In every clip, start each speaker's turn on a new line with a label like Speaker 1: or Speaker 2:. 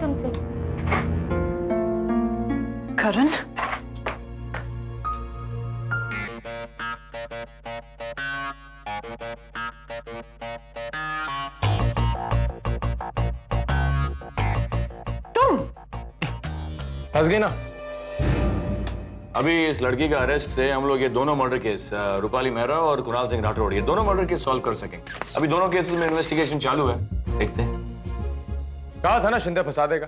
Speaker 1: तुमसे?
Speaker 2: करण, तुम
Speaker 3: फंस गई ना।
Speaker 4: अभी इस लड़की का अरेस्ट से हम लोग ये दोनों मर्डर केस, रूपाली मेहरा और कुणाल सिंह राठौड़, ये दोनों मर्डर केस सॉल्व कर सकेंगे। अभी दोनों केसेस में इन्वेस्टिगेशन चालू है, देखते हैं।
Speaker 3: कहा था ना शिंदे फंसा देगा।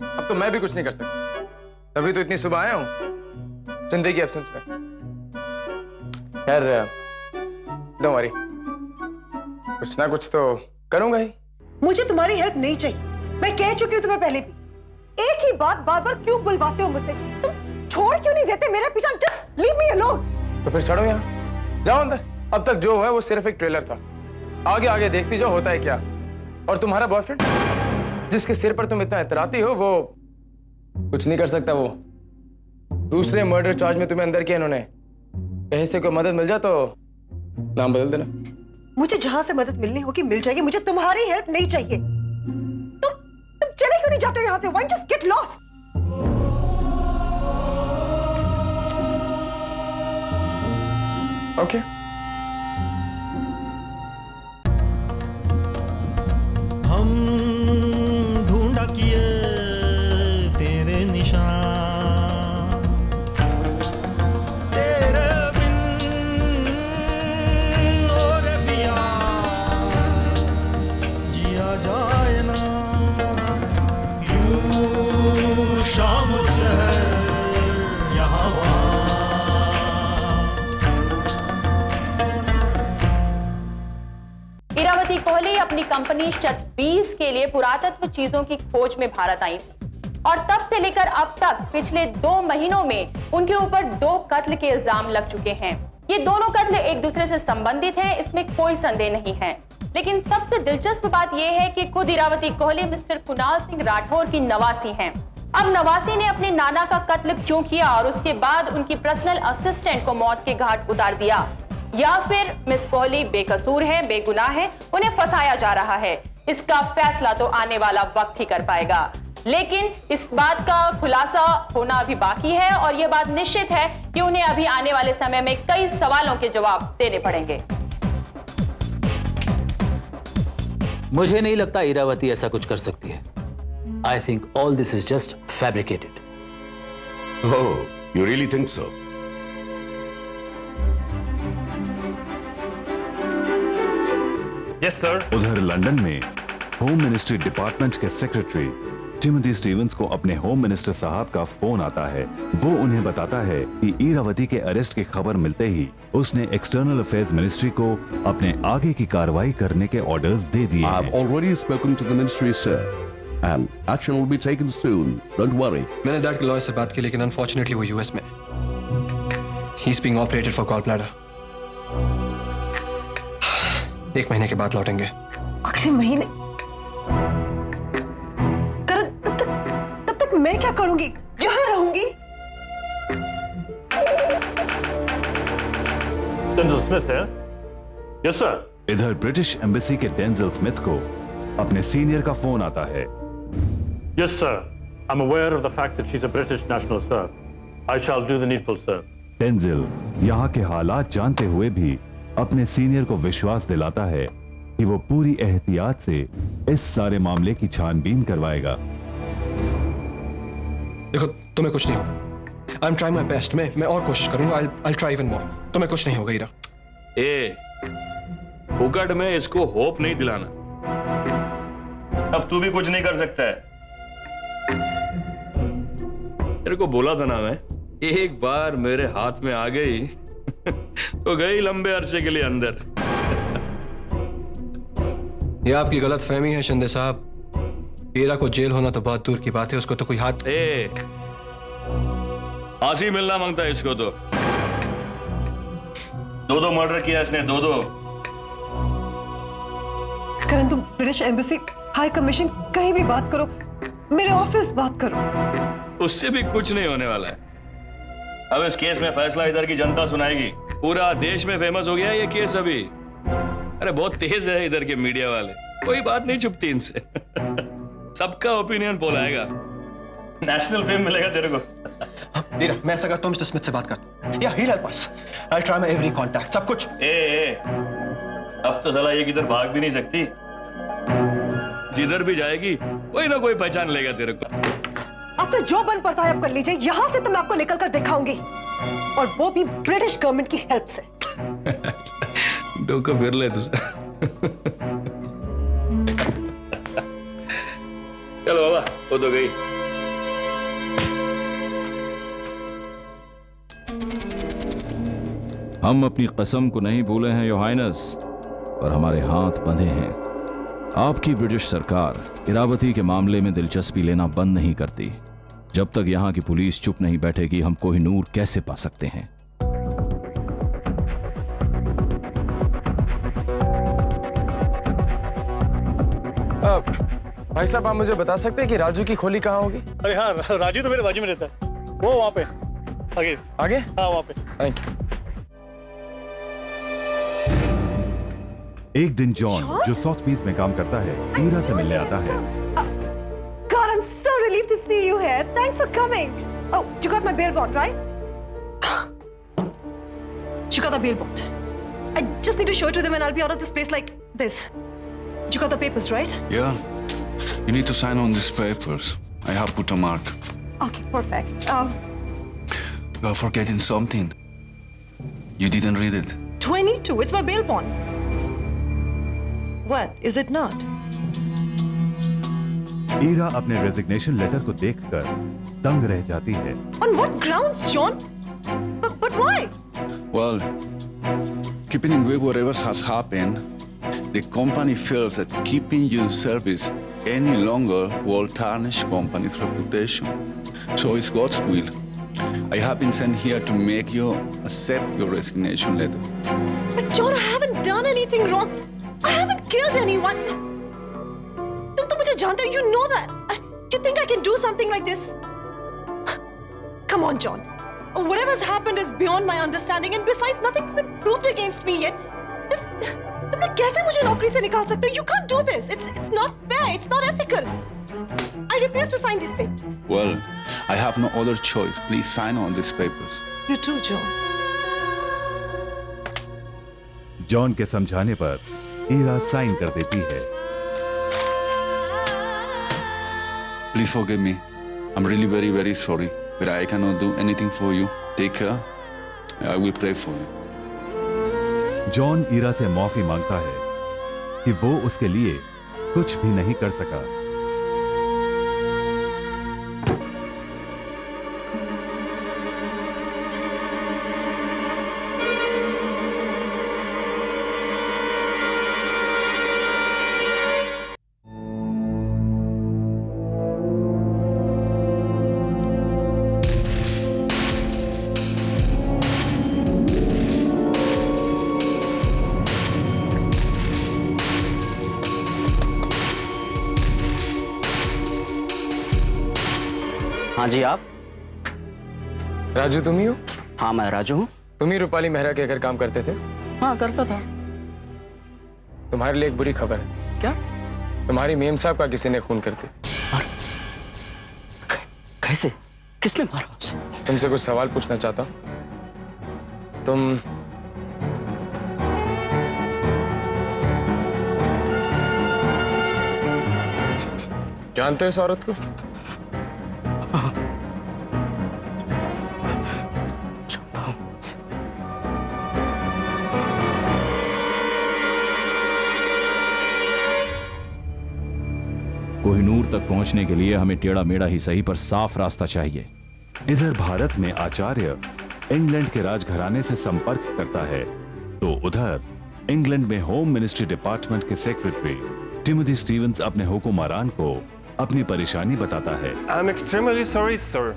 Speaker 3: अब तो मैं भी कुछ नहीं कर सकता, तभी तो इतनी सुबह आया हूं शिंदे की एब्सेंस में। खैर डोंट वरी, कुछ ना कुछ तो करूंगा ही।
Speaker 2: मुझे तुम्हारी हेल्प नहीं चाहिए, मैं कह चुकी हूँ तुम्हें पहले भी। एक ही बात बार बार क्यों बुलवाते हो मुझसे? तुम छोड़ क्यों नहीं देते मेरा पीछा? Just leave me alone.
Speaker 3: तो फिर चढ़ो यहाँ, जाओ अंदर। अब तक जो है वो सिर्फ एक ट्रेलर था, आगे आगे देखती जाओ होता है क्या। और तुम्हारा बॉयफ्रेंड जिसके सिर पर तुम इतना इतराती हो, वो कुछ नहीं कर सकता। वो दूसरे मर्डर चार्ज में तुम्हें अंदर किया इन्होंने। कहीं से कोई मदद मिल जाए तो नाम बदल देना।
Speaker 2: मुझे जहां से मदद मिलनी होगी मिल जाएगी, मुझे तुम्हारी हेल्प नहीं चाहिए। तुम चले क्यों नहीं जाते हो यहां से? Why don't you just get lost?
Speaker 3: Okay
Speaker 5: हम ढूंढा किए तेरे निशान, तेरे बिन और पिया जिया जाए ना। यूं शाम सहर यहाँ वहाँ,
Speaker 1: इरावती कोहली अपनी कंपनी शत20 के लिए पुरातत्व चीजों की खोज में भारत आई थी और तब से लेकर अब तक पिछले 2 महीनों में उनके ऊपर 2 कत्ल के इल्जाम लग चुके हैं। ये दोनों कत्ल एक दूसरे से संबंधित हैं, इसमें कोई संदेह नहीं है। लेकिन सबसे दिलचस्प बात यह है कि खुद इरावती कोहली मिस्टर कुणाल सिंह राठौर की नवासी हैं। अब नवासी ने अपने नाना का कत्ल क्यों किया और उसके बाद उनकी पर्सनल असिस्टेंट को मौत के घाट उतार दिया, या फिर मिस कोहली बेकसूर है, बेगुनाह है, उन्हें फंसाया जा रहा है, इसका फैसला तो आने वाला वक्त ही कर पाएगा। लेकिन इस बात का खुलासा होना अभी बाकी है और यह बात निश्चित है कि उन्हें अभी आने वाले समय में कई सवालों के जवाब देने पड़ेंगे।
Speaker 6: मुझे नहीं लगता इरावती ऐसा कुछ कर सकती है। I think all this is just fabricated.
Speaker 7: Oh, you really think so?
Speaker 4: Yes sir.
Speaker 8: उधर लंदन में होम मिनिस्ट्री डिपार्टमेंट के सेक्रेटरी टिमोथी स्टीवंस को अपने होम मिनिस्टर साहब का फोन आता है। वो उन्हें बताता है कि इरावती के अरेस्ट की खबर मिलते ही उसने एक्सटर्नल अफेयर्स मिनिस्ट्री को अपने आगे की कार्रवाई करने के ऑर्डर्स दे दिए
Speaker 7: I've
Speaker 8: हैं।
Speaker 7: already spoken to the ministry, sir, and action will be taken soon. Don't worry.
Speaker 9: मैंने डैड के लॉयर से बात की, लेकिन अनफॉर्चुनेटली वो यूएस में। He is being operated for gall bladder. 1 महीने के बाद लौटेंगे।
Speaker 2: अगले महीने? करण, तब तक मैं क्या करूंगी? यहां रहूंगी?
Speaker 4: डेंजल स्मिथ है? Yes sir.
Speaker 8: इधर ब्रिटिश एम्बेसी के डेंजल स्मिथ को अपने सीनियर का फोन आता है।
Speaker 10: Yes, sir. I'm aware of the fact that she's a British national, sir. I shall do the needful, sir.
Speaker 8: Denzel यहाँ के हालात जानते हुए भी अपने सीनियर को विश्वास दिलाता है कि वो पूरी एहतियात से इस सारे मामले की छानबीन करवाएगा।
Speaker 9: देखो, तुम्हें कुछ नहीं होगा। I am trying my best. मैं और कोशिश करूंगा। I'll try even more. तुम्हें कुछ नहीं होगा इरा।
Speaker 4: ए, फुकट में इसको होप नहीं दिलाना। अब तू भी कुछ नहीं कर सकता है। तेरे को बोला था ना मैं, एक बार मेरे हाथ में आ गई तो गई लंबे अरसे के लिए अंदर।
Speaker 9: ये आपकी गलत फहमी है शिंदे साहब। हीरा को जेल होना तो बहुत दूर की बात है, उसको तो कोई हाथ।
Speaker 4: फांसी मिलना मांगता है इसको तो। 2 मर्डर किया इसने, 2।
Speaker 2: करण, तुम ब्रिटिश एम्बेसी, हाई कमीशन, कहीं भी बात करो, मेरे ऑफिस बात करो।
Speaker 4: उससे भी कुछ नहीं होने वाला है। अब इस केस में फैसला इधर की जनता सुनाएगी। पूरा देश में फेमस हो गया ये केस अभी। अरे बहुत तेज है इधर के मीडिया वाले, कोई बात नहीं छुपती इनसे। सबका ओपिनियन पोल आएगा, नेशनल फेम मिलेगा तेरे को।
Speaker 9: नीरा, मैं ऐसा करता हूँ, मिस्टर स्मिथ से बात करता हूँ। या he'll help us. I'll try my every contact. सब कुछ।
Speaker 4: अब तो साला ये किधर भाग भी नहीं सकती, जिधर भी जाएगी कोई ना कोई पहचान लेगा तेरे को।
Speaker 2: आपसे जो बन पड़ता है आप कर लीजिए, यहां से तो मैं आपको निकल कर दिखाऊंगी, और वो भी ब्रिटिश गवर्नमेंट की हेल्प से।
Speaker 4: डोका फिर ले तुझे। चलो बाबा, वो तो गई।
Speaker 8: हम अपनी कसम को नहीं भूले हैं योर हाइनेस, और हमारे हाथ बंधे हैं। आपकी ब्रिटिश सरकार इरावती के मामले में दिलचस्पी लेना बंद नहीं करती। जब तक यहाँ की पुलिस चुप नहीं बैठेगी, हम कोहिनूर कैसे पा सकते हैं?
Speaker 3: भाई साहब, आप मुझे बता सकते हैं कि राजू की खोली कहाँ होगी?
Speaker 10: अरे हाँ, राजू तो मेरे बाजू में रहता है, वो वहाँ पे आगे।
Speaker 3: आगे?
Speaker 10: हाँ, वहाँ पे।
Speaker 3: Thank you.
Speaker 8: एक दिन जॉन, जो सॉथबीज में काम करता है, ईरा से मिलने आता है।
Speaker 2: God, I'm so relieved to see you here. Thanks for coming. Oh, you got my bail bond, right? You got the bail bond. I just need to show it to them and I'll be out of this place like this. You got the papers, right?
Speaker 11: Yeah. You need to sign on these papers. I have put a mark.
Speaker 2: Okay, perfect.
Speaker 11: You are forgetting something. You didn't read it.
Speaker 2: 22. It's my bail bond. What? Is it not?
Speaker 8: Ira अपने resignation letter को देखकर दंग रह जाती है।
Speaker 2: On what grounds, John? But why?
Speaker 11: Well, keeping in view whatever has happened, the company feels that keeping you in service any longer will tarnish company's reputation. So it's God's will. I have been sent here to make you accept your resignation letter.
Speaker 2: But John, I haven't done anything wrong. I haven't killed anyone. तुम तो मुझे जानते हो. You know that. You think I can do something like this? Come on, John. Whatever's happened is beyond my understanding, and besides, nothing's been proved against me yet. तुम कैसे मुझे नौकरी से निकाल सकते हो? You can't do this. It's not fair. It's not ethical. I refuse to sign these papers.
Speaker 11: Well, I have no other choice. Please sign on these papers.
Speaker 2: You too, John.
Speaker 8: John के समझाने पर Ira sign कर देती है।
Speaker 11: Please forgive me. I'm really very, very sorry, but I cannot do anything for you. Take care. I will pray for you.
Speaker 8: John Ira से माफी मांगता है कि वो उसके लिए कुछ भी नहीं कर सका।
Speaker 12: हाँ जी, आप?
Speaker 3: राजू तुम ही हो?
Speaker 12: हाँ, मैं राजू हूँ।
Speaker 3: तुम ही रूपाली मेहरा के घर काम करते थे?
Speaker 12: हाँ, करता था।
Speaker 3: तुम्हारे लिए एक बुरी खबर है।
Speaker 12: क्या?
Speaker 3: तुम्हारी मेम साहब का किसी ने खून कर दिया।
Speaker 12: कैसे? किसने मारा उसे?
Speaker 3: तुमसे कुछ सवाल पूछना चाहता हूँ। तुम जानते हो इस औरत को?
Speaker 8: कोहिनूर तक पहुंचने के लिए हमें टेढ़ा मेढ़ा ही सही पर साफ रास्ता चाहिए। इधर भारत में आचार्य इंग्लैंड के राजघराने से संपर्क करता है, तो उधर इंग्लैंड में होम मिनिस्ट्री डिपार्टमेंट के सेक्रेटरी टिमोथी स्टीवंस अपने हुक्मरान को अपनी परेशानी बताता है।
Speaker 9: I'm extremely sorry, sir.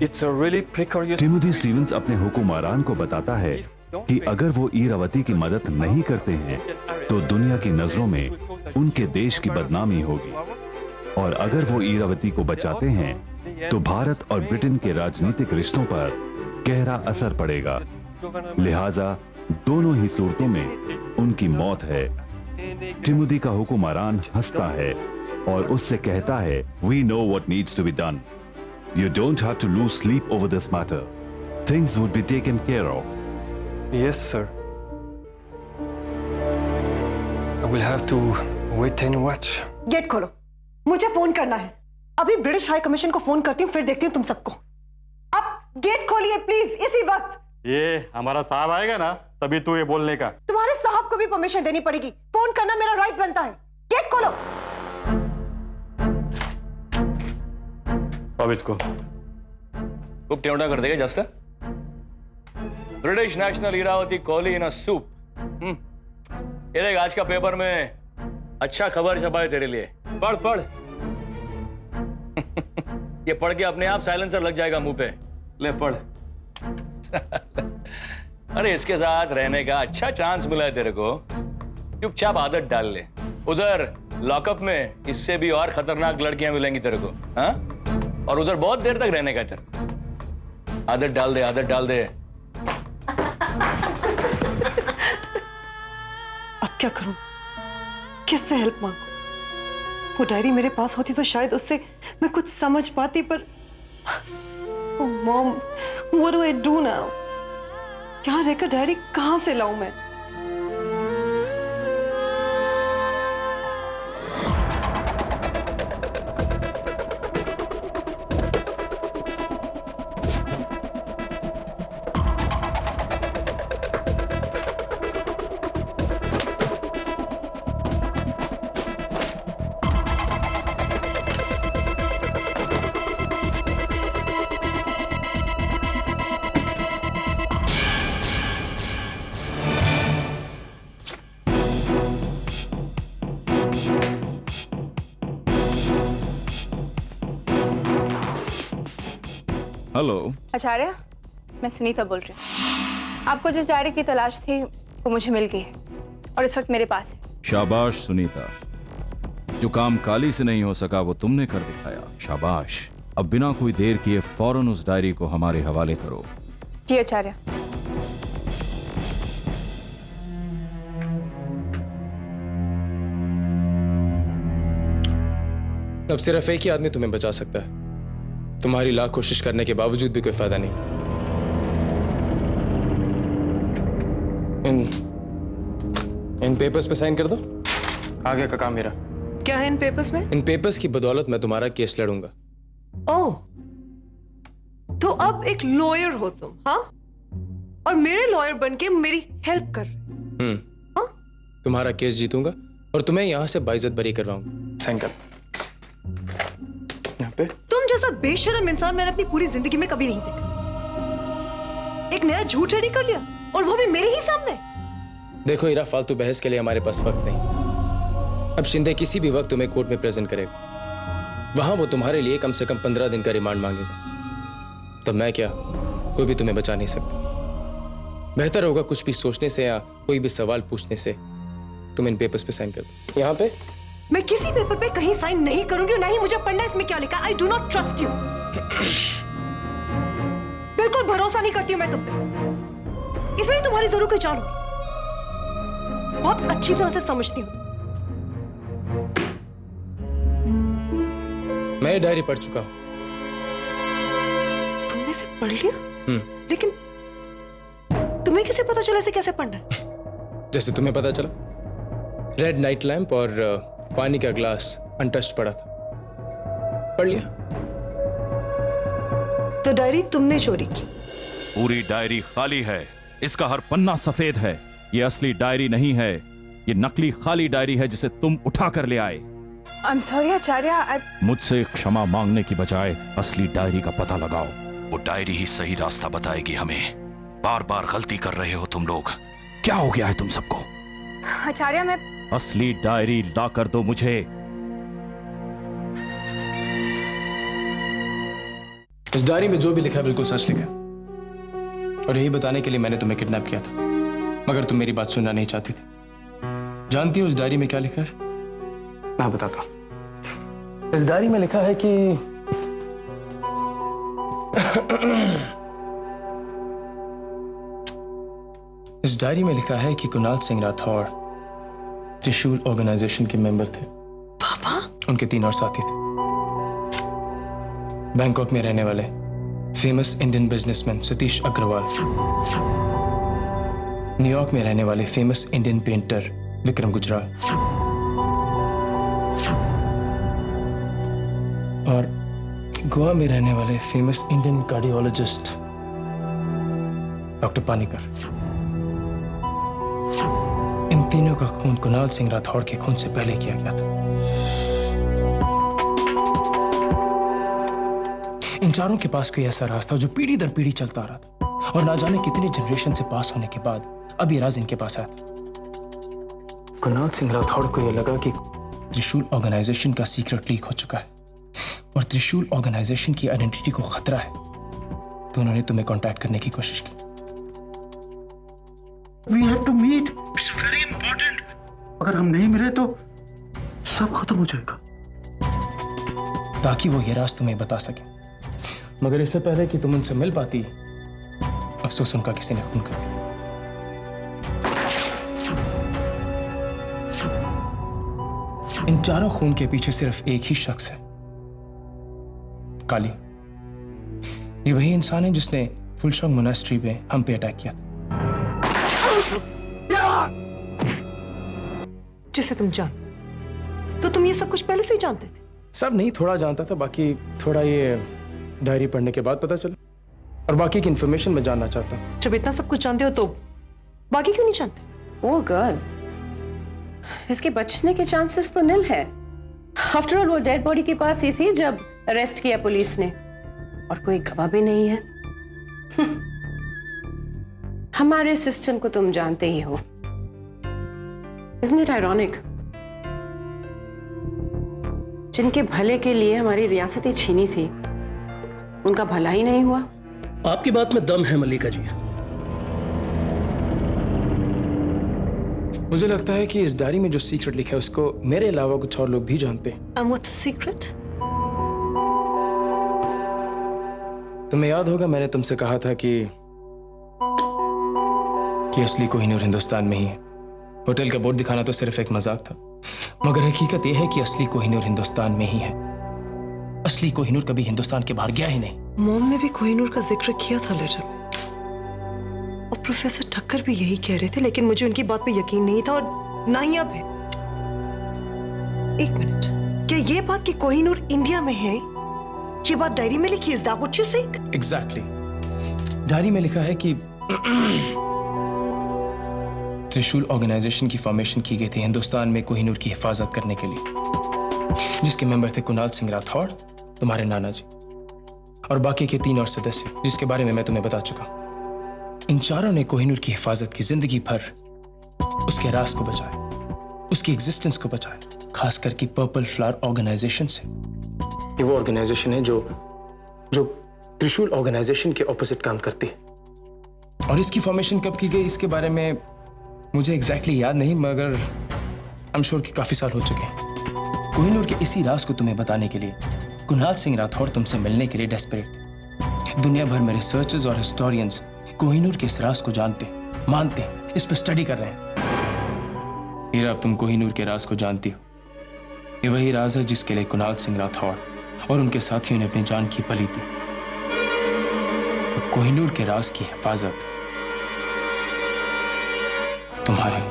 Speaker 9: It's a really precarious.
Speaker 8: Timothy Stevens अपने हुक्मरान को बताता है कि अगर वो ईरावती की मदद नहीं करते हैं तो दुनिया की नजरों में उनके देश की बदनामी होगी, और अगर वो ईरावती को बचाते हैं तो भारत और ब्रिटेन के राजनीतिक रिश्तों पर गहरा असर पड़ेगा। लिहाजा दोनों ही सूरतों में उनकी मौत है। टिमोथी का हुक्मरान हंसता है और उससे कहता है we know what needs to be done. You don't have to lose sleep over this matter. Things would be taken care of.
Speaker 9: Yes, sir. I will have to wait and watch.
Speaker 2: Gate खोलो, मुझे phone करना है. अभी British High Commission को phone करती हूँ, फिर देखती हूँ तुम सबको. अब गेट खोलिए प्लीज, इसी वक्त.
Speaker 10: ये हमारा साहब आएगा ना, तभी तू ये बोलने का.
Speaker 2: तुम्हारे साहब को भी परमिशन देनी पड़ेगी. फोन करना मेरा राइट बनता है. गेट खोलो.
Speaker 10: अब इसको
Speaker 4: खूप तेवढा कर देगा जास्त. British national Iravati Kohli in a soup. ये देख, आज का पेपर में अच्छा खबर छपा है तेरे लिए. पढ़ पढ़. ये पढ़ के अपने आप साइलेंसर लग जाएगा मुंह पे. ले पढ़. अरे इसके साथ रहने का अच्छा चांस मिला है तेरे को. चुपचाप आदत डाल ले. उधर लॉकअप में इससे भी और खतरनाक लड़कियां मिलेंगी तेरे को. हाँ, और उधर बहुत देर तक रहने का है तेरे को. आदत डाल दे, आदत डाल दे.
Speaker 2: अब क्या करूं? किससे हेल्प मांगूं? वो डायरी मेरे पास होती तो शायद उससे मैं कुछ समझ पाती, पर mom, what do I do now? यहाँ रहकर डायरी कहाँ से लाऊं मैं?
Speaker 11: हेलो.
Speaker 1: आचार्य, मैं सुनीता बोल रही हूँ. आपको जिस डायरी की तलाश थी वो मुझे मिल गई है और इस वक्त मेरे पास है.
Speaker 13: शाबाश सुनीता, जो काम काली से नहीं हो सका वो तुमने कर दिखाया. शाबाश. अब बिना कोई देर किए फौरन उस डायरी को हमारे हवाले करो.
Speaker 1: जी आचार्य.
Speaker 3: अब सिर्फ एक ही आदमी तुम्हें बचा सकता है. तुम्हारी लाख कोशिश करने के बावजूद भी कोई फायदा नहीं. इन पेपर्स पे साइन कर दो. आगे का काम मेरा.
Speaker 2: क्या है इन पेपर्स में?
Speaker 3: इन पेपर्स की बदौलत मैं तुम्हारा केस लड़ूंगा.
Speaker 2: ओह, तो अब एक लॉयर हो तुम, हाँ? और मेरे लॉयर बनके मेरी हेल्प कर रहे. हाँ?
Speaker 3: तुम्हारा केस जीतूंगा और तुम्हें यहां से बाइज्जत बरी करवाऊंगा. साइन कर. यहाँ पे.
Speaker 2: तुम जैसा बेशरम इंसान मैंने अपनी पूरी जिंदगी में कभी नहीं देखा. एक नया झूठ रेडी कर लिया और वो भी मेरे ही सामने.
Speaker 3: देखो इरा, फालतू बहस के लिए हमारे पास वक्त नहीं. अब शिंदे किसी भी वक्त तुम्हें कोर्ट में प्रेजेंट करेगा. वहां वो तुम्हारे लिए कम से कम 15 दिन का रिमांड मांगेगा. तब मैं क्या, कोई भी तुम्हें बचा नहीं सकता. बेहतर होगा कुछ भी सोचने से या कोई भी सवाल पूछने से तुम इन पेपर्स पे साइन कर दो. यहाँ पे.
Speaker 2: मैं किसी पेपर पे कहीं साइन नहीं करूंगी और ना ही मुझे पढ़ना इसमें क्या लिखा. I do not trust you. बिल्कुल भरोसा नहीं करती हूं मैं तुम पे. इसमें तुम्हारी जरूर कोई चाल होगी. बहुत अच्छी तरह से समझती हूं.
Speaker 3: मैं डायरी पढ़ चुका हूं.
Speaker 2: तुमने इसे पढ़ लिया? लेकिन तुम्हें कैसे पता चला इसे कैसे पढ़ना है?
Speaker 3: जैसे तुम्हें पता चला. रेड नाइट लैंप और पानी का ग्लास अनटच्ड पड़ा था. पढ़ लिया.
Speaker 2: तो डायरी तुमने चोरी की?
Speaker 13: पूरी डायरी खाली है. इसका हर पन्ना सफेद है. ये असली डायरी नहीं है. ये नकली खाली डायरी है जिसे तुम उठा कर ले आए.
Speaker 1: I'm sorry आचार्य.
Speaker 13: मुझसे क्षमा मांगने की बजाय असली डायरी का पता लगाओ. वो डायरी ही सही रास्ता बताएगी हमें. बार बार गलती कर रहे हो तुम लोग. क्या हो गया है तुम सबको?
Speaker 1: आचार्य, मैं
Speaker 13: असली डायरी ला कर दो मुझे.
Speaker 3: इस डायरी में जो भी लिखा है बिल्कुल सच लिखा है और यही बताने के लिए मैंने तुम्हें किडनैप किया था. मगर तुम मेरी बात सुनना नहीं चाहती थी. जानती हो उस डायरी में क्या लिखा है? मैं बताता हूं. इस डायरी में लिखा है कि इस डायरी में लिखा है कि कुणाल सिंह राठौर त्रिशूल ऑर्गेनाइजेशन के मेंबर थे.
Speaker 2: पापा?
Speaker 3: उनके 3 और साथी थे। बैंकॉक में रहने वाले famous Indian businessman Satish Agarwal, New York में रहने वाले famous Indian painter Vikram Gujral और गोवा में रहने वाले famous Indian cardiologist doctor Panikar. इन तीनों का खून कुणाल सिंह राठौड़ के खून से पहले किया गया था। इन चारों के पास कोई ऐसा राज था जो पीढ़ी दर पीढ़ी चलता आ रहा था और ना जाने कितने जनरेशन से पास होने के बाद अब ये राज इनके पास आया था। कुणाल सिंह राठौड़ को यह लगा कि त्रिशूल ऑर्गेनाइजेशन का सीक्रेट लीक हो चुका है और त्रिशूल ऑर्गेनाइजेशन की आइडेंटिटी को खतरा है, तो उन्होंने तुम्हें कांटेक्ट करने की कोशिश की।
Speaker 14: We have to meet. It's very important. अगर हम नहीं मिले तो सब खत्म हो जाएगा।
Speaker 3: ताकि वो ये राज तुम्हें बता सके, मगर इससे पहले कि तुम उनसे मिल पाती, अफसोस उनका किसी ने खून कर दिया। इन चारों खून के पीछे सिर्फ एक ही शख्स है, काली। ये वही इंसान है जिसने फुलशॉन्ग मोनास्ट्री में हम पे अटैक किया था।
Speaker 2: जिसे तुम जान, तो तुम ये सब कुछ पहले से ही जानते थे?
Speaker 3: सब नहीं, थोड़ा जानता था, बाकी थोड़ा ये डायरी पढ़ने के बाद पता चला, और बाकी की इंफॉर्मेशन मैं जानना चाहता हूँ।
Speaker 2: जब इतना सब कुछ जानते हो तो बाकी क्यों नहीं जानते?
Speaker 15: ओ गर्ल, इसके बचने के चांसेस तो निल है। आफ्टर ऑल वो डेड बॉडी के पास ही थी जब अरेस्ट किया पुलिस ने, और कोई गवाह भी नहीं है। हमारे सिस्टम को तुम जानते ही हो। Isn't it ironic? जिनके भले के लिए हमारी रियासतें छीनी थी, उनका भला ही नहीं हुआ।
Speaker 16: आपकी बात में दम है मल्लिका जी।
Speaker 3: मुझे लगता है कि इस डायरी में जो सीक्रेट लिखा है उसको मेरे अलावा कुछ और लोग भी जानते हैं।
Speaker 2: And what's the secret?
Speaker 3: तुम्हें याद होगा मैंने तुमसे कहा था कि असली कोहिनूर हिंदुस्तान में ही है। होटल का बोर्ड दिखाना तो सिर्फ एक मजाक था, मगर हकीकत यह है कि असली कोहिनूर हिंदुस्तान में ही है। असली कोहिनूर कभी हिंदुस्तान के बाहर गया ही नहीं।
Speaker 2: मॉम ने भी कोहिनूर का जिक्र किया था लेटर में, और प्रोफेसर ठक्कर भी यही कह रहे थे, लेकिन मुझे उनकी बात पे यकीन नहीं था और ना ही अब है। एक मिनट, क्या ये बात कि कोहिनूर इंडिया में है, ये बात डायरी में लिखी? Is that what you're saying?
Speaker 3: Exactly. Diary में लिखा है कि त्रिशूल ऑर्गेनाइजेशन की फॉर्मेशन की गई थी हिंदुस्तान में कोहिनूर की हिफाजत करने के लिए, जिसके मेंबर थे कुणाल सिंह राठौड़, तुम्हारे नाना जी, और बाकी के 3 और सदस्य जिसके बारे में मैं तुम्हें बता चुका। इन चारों ने कोहिनूर की हिफाजत की, जिंदगी भर उसके राज को बचाया, उसकी एग्जिस्टेंस को बचाया, खासकर की पर्पल फ्लावर ऑर्गेनाइजेशन से। ये वो ऑर्गेनाइजेशन है जो त्रिशूल ऑर्गेनाइजेशन के ऑपोजिट काम करती है। और इसकी फॉर्मेशन कब की गई इसके बारे में मुझे एग्जैक्टली याद नहीं, मगर आई एम श्योर कि काफी साल हो चुके हैं। कोहिनूर के इसी राज को तुम्हें बताने के लिए कुणाल सिंह राठौड़ तुमसे मिलने के लिए डेस्परेट थे। दुनिया भर में रिसर्चर्स और हिस्टोरियंस कोहिनूर के इस राज को जानते, मानते, इस पर स्टडी कर रहे हैं। हीरा, अब तुम कोहिनूर के राज को जानती हो। ये वही राज है जिसके लिए कुणाल सिंह राठौड़ और उनके साथियों ने अपनी जान की बलि दी। कोहिनूर के राज की हिफाजत तुम्हारी